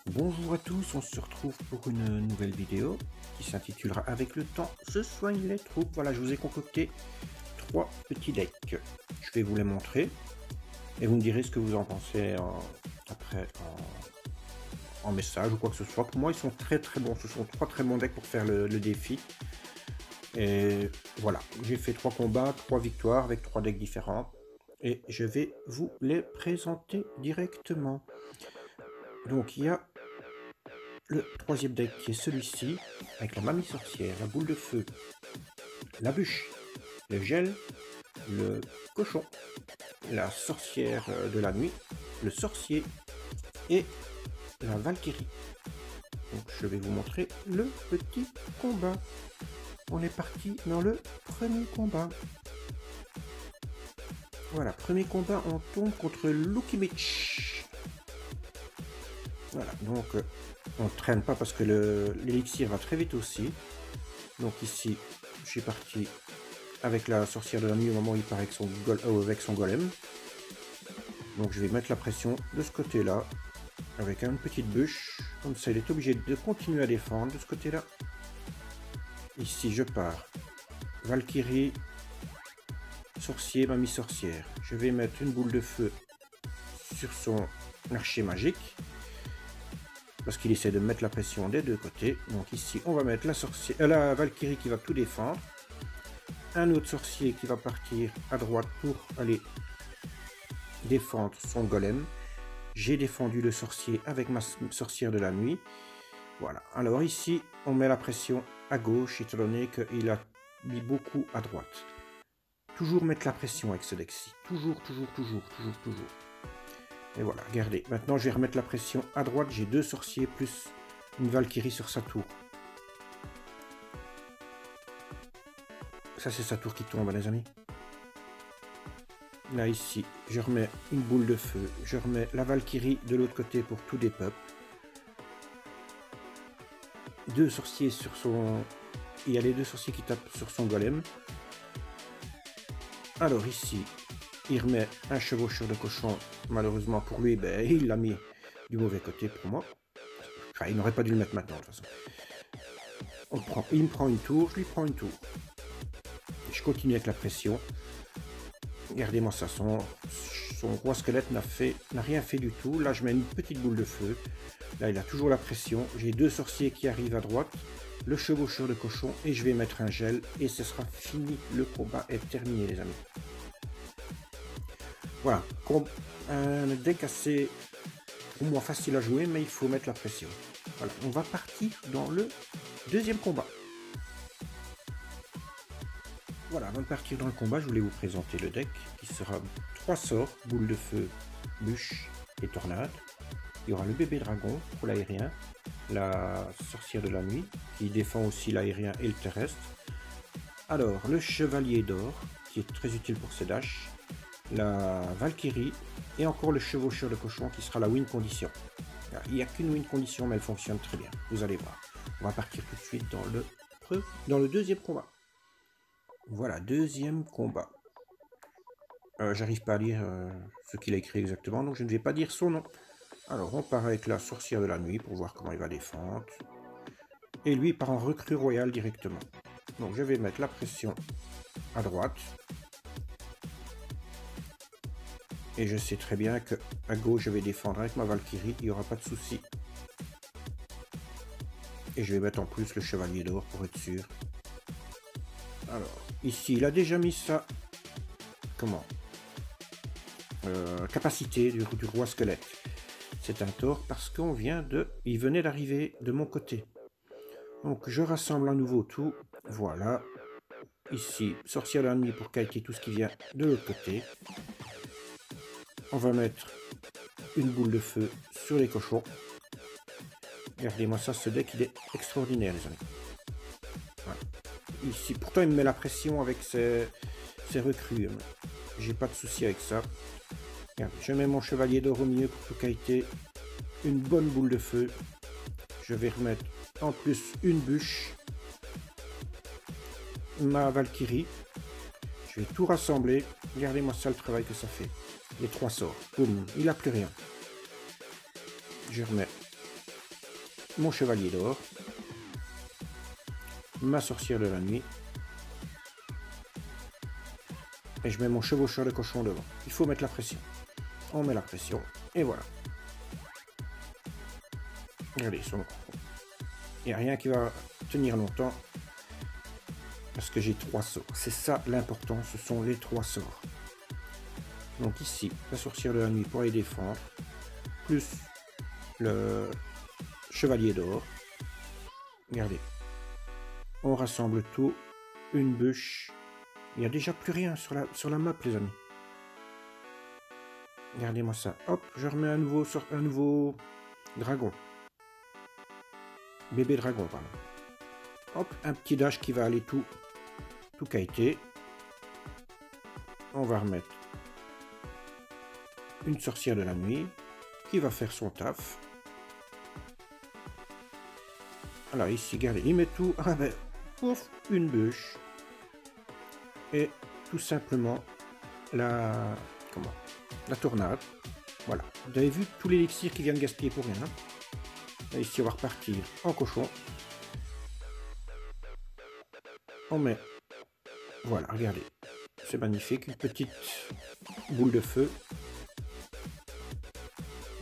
Bonjour à tous, on se retrouve pour une nouvelle vidéo qui s'intitulera Avec le temps se soignent les troupes. Voilà, je vous ai concocté 3 petits decks. Je vais vous les montrer et vous me direz ce que vous en pensez après en message ou quoi que ce soit. Pour moi, ils sont très bons. Ce sont 3 très bons decks pour faire le défi. Et voilà, j'ai fait 3 combats, 3 victoires avec 3 decks différents. Et je vais vous les présenter directement. Donc il y a le 3e deck qui est celui-ci, avec la mamie sorcière, la boule de feu, la bûche, le gel, le cochon, la sorcière de la nuit, le sorcier et la Valkyrie. Donc je vais vous montrer le petit combat. On est parti dans le premier combat. Voilà, premier combat, on tombe contre Lukimich. Voilà, donc on ne traîne pas parce que l'élixir va très vite aussi. Donc ici, je suis parti avec la sorcière de la nuit au moment où il part avec son golem. Donc je vais mettre la pression de ce côté-là, avec une petite bûche. Comme ça, il est obligé de continuer à défendre de ce côté-là. Ici, je pars. Valkyrie, sorcier, mamie sorcière. Je vais mettre une boule de feu sur son archer magique. Parce qu'il essaie de mettre la pression des deux côtés. Donc ici, on va mettre la Valkyrie qui va tout défendre. Un autre sorcier qui va partir à droite pour aller défendre son golem. J'ai défendu le sorcier avec ma sorcière de la nuit. Voilà. Alors ici, on met la pression à gauche, étant donné qu'il a mis beaucoup à droite. Toujours mettre la pression avec ce deck-ci. Toujours. Et voilà, regardez. Maintenant, je vais remettre la pression à droite. J'ai 2 sorciers plus une Valkyrie sur sa tour. Ça, c'est sa tour qui tombe, les amis. Là, ici, je remets une boule de feu. Je remets la Valkyrie de l'autre côté pour tout dépeuple. 2 sorciers sur son... Il y a les 2 sorciers qui tapent sur son golem. Alors ici, il remet un chevaucheur de cochon. Malheureusement pour lui, ben, il l'a mis du mauvais côté pour moi. Enfin, il n'aurait pas dû le mettre maintenant de toute façon. Il me prend une tour, je lui prends une tour. Je continue avec la pression. Regardez-moi ça, son roi squelette n'a rien fait du tout. Là, je mets une petite boule de feu. Là, il a toujours la pression. J'ai 2 sorciers qui arrivent à droite. Le chevaucheur de cochon. Et je vais mettre un gel. Et ce sera fini. Le combat est terminé, les amis. Voilà. Un deck assez, pour moi, facile à jouer. Mais il faut mettre la pression. Voilà. On va partir dans le 2e combat. Voilà, avant de partir dans le combat, je voulais vous présenter le deck qui sera 3 sorts, boule de feu, bûche et tornade. Il y aura le bébé dragon pour l'aérien, la sorcière de la nuit qui défend aussi l'aérien et le terrestre. Alors, le chevalier d'or qui est très utile pour ses dashs, la Valkyrie et encore le chevaucheur de cochon qui sera la win condition. Il n'y a qu'une win condition mais elle fonctionne très bien, vous allez voir. On va partir tout de suite dans le 2e combat. Voilà, 2e combat. J'arrive pas à lire ce qu'il a écrit exactement, donc je ne vais pas dire son nom. Alors, on part avec la sorcière de la nuit pour voir comment il va défendre. Et lui, il part en recrue royale directement. Donc, je vais mettre la pression à droite. Et je sais très bien que à gauche, je vais défendre avec ma Valkyrie, il n'y aura pas de souci. Et je vais mettre en plus le chevalier d'or pour être sûr. Alors, ici, il a déjà mis sa... Comment capacité du roi squelette. C'est un tort parce qu'on vient de... Il venait d'arriver de mon côté. Donc, je rassemble à nouveau tout. Voilà. Ici, sorcière de la nuit pour calquer tout ce qui vient de l'autre côté. On va mettre une boule de feu sur les cochons. Regardez-moi ça, ce deck, il est extraordinaire, les amis. Voilà. Ici, pourtant il me met la pression avec ses recrues. J'ai pas de souci avec ça. Regarde, je mets mon chevalier d'or au milieu pour tout qualité. Une bonne boule de feu. Je vais remettre en plus une bûche. Ma Valkyrie. Je vais tout rassembler. Regardez-moi ça, le travail que ça fait. Les 3 sorts. Boum, il n'a plus rien. Je remets mon chevalier d'or. Ma sorcière de la nuit. Et je mets mon chevaucheur de cochon devant. Il faut mettre la pression. On met la pression. Et voilà. Regardez, il n'y a rien qui va tenir longtemps. Parce que j'ai 3 sorts. C'est ça l'important, ce sont les 3 sorts. Donc ici, la sorcière de la nuit pour les défendre. Plus le chevalier d'or. Regardez. On rassemble tout. Une bûche. Il n'y a déjà plus rien sur la map, les amis. Regardez-moi ça. Hop, je remets un nouveau dragon. Bébé dragon, pardon. Hop, un petit dash qui va aller tout kiter. On va remettre une sorcière de la nuit qui va faire son taf. Alors ici, regardez, il met tout. Ah ben, pouf, une bûche. Et tout simplement la tornade. Voilà. Vous avez vu tout l'élixir qui vient de gaspiller pour rien. Et ici, on va repartir en cochon. On met... Voilà, regardez. C'est magnifique. Une petite boule de feu.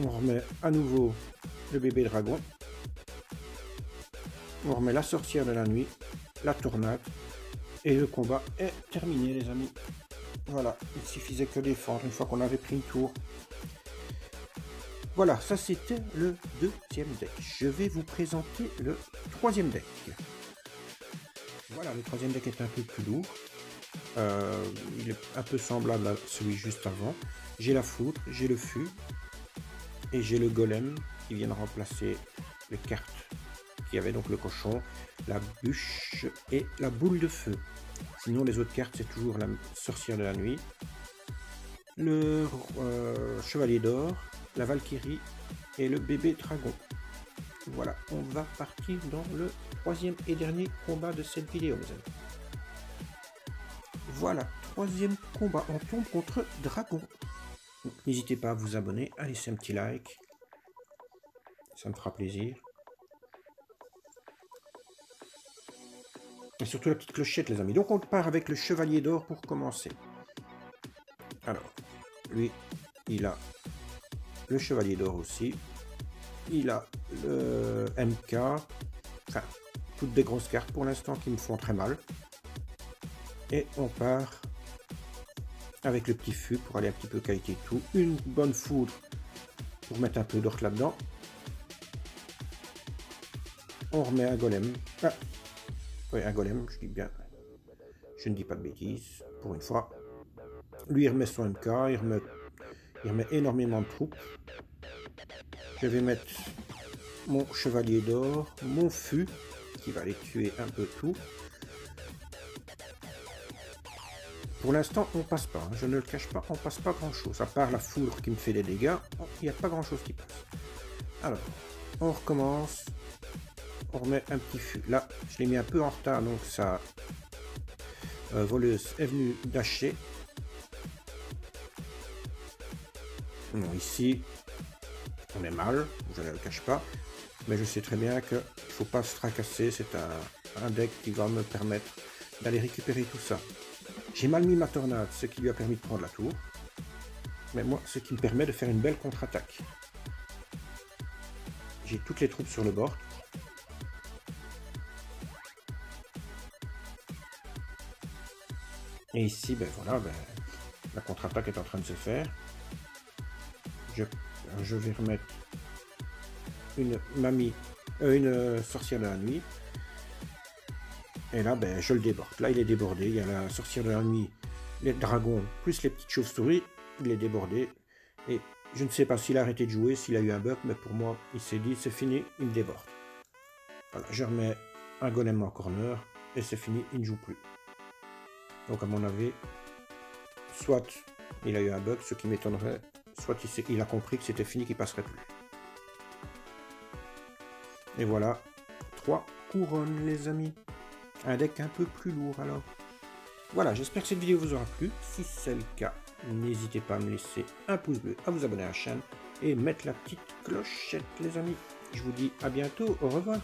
On remet à nouveau le bébé dragon. On remet la sorcière de la nuit. La tornade. Et le combat est terminé, les amis. Voilà, il suffisait que défendre une fois qu'on avait pris une tour. Voilà, ça c'était le 2e deck. Je vais vous présenter le 3e deck. Voilà, le 3e deck est un peu plus lourd. Il est un peu semblable à celui juste avant. J'ai la foudre, j'ai le fût. Et j'ai le golem qui vient de remplacer les cartes. Qui avait donc le cochon, la bûche et la boule de feu. Sinon, les autres cartes, c'est toujours la sorcière de la nuit, le chevalier d'or, la valkyrie et le bébé dragon. Voilà, on va partir dans le 3e et dernier combat de cette vidéo, mes amis. Voilà, 3e combat, on tombe contre dragon. N'hésitez pas à vous abonner, à laisser un petit like, ça me fera plaisir. Et surtout la petite clochette, les amis. Donc on part avec le chevalier d'or pour commencer. Alors, lui, il a le chevalier d'or aussi. Il a le MK. Enfin, toutes des grosses cartes pour l'instant qui me font très mal. Et on part avec le petit fût pour aller un petit peu kiter tout. Une bonne foudre pour mettre un peu d'or là-dedans. On remet un golem. Ah. Oui, un golem, je dis bien. Je ne dis pas de bêtises, pour une fois. Lui, il remet son MK, il remet énormément de troupes. Je vais mettre mon chevalier d'or, mon fût, qui va les tuer un peu tout. Pour l'instant, on passe pas, hein, je ne le cache pas, on passe pas grand-chose. À part la foudre qui me fait des dégâts, il n'y a pas grand-chose qui passe. Alors, on recommence. On remet un petit fût. Là, je l'ai mis un peu en retard, donc sa voleuse est venue dasher. Non, ici, on est mal, je ne le cache pas. Mais je sais très bien qu'il ne faut pas se tracasser. C'est un deck qui va me permettre d'aller récupérer tout ça. J'ai mal mis ma tornade, ce qui lui a permis de prendre la tour. Mais moi, ce qui me permet de faire une belle contre-attaque. J'ai toutes les troupes sur le bord. Et ici, ben voilà, la contre-attaque est en train de se faire. Je vais remettre une sorcière de la nuit. Et là, ben, je le déborde. Là, il est débordé. Il y a la sorcière de la nuit, les dragons, plus les petites chauves-souris. Il est débordé. Et je ne sais pas s'il a arrêté de jouer, s'il a eu un bug, mais pour moi, il s'est dit, c'est fini, il me déborde. Voilà, je remets un golem en corner, et c'est fini, il ne joue plus. Donc à mon avis, soit il a eu un bug, ce qui m'étonnerait, soit il a compris que c'était fini, qu'il passerait plus. Et voilà, 3 couronnes, les amis. Un deck un peu plus lourd alors. Voilà, j'espère que cette vidéo vous aura plu. Si c'est le cas, n'hésitez pas à me laisser un pouce bleu, à vous abonner à la chaîne et mettre la petite clochette les amis. Je vous dis à bientôt, au revoir.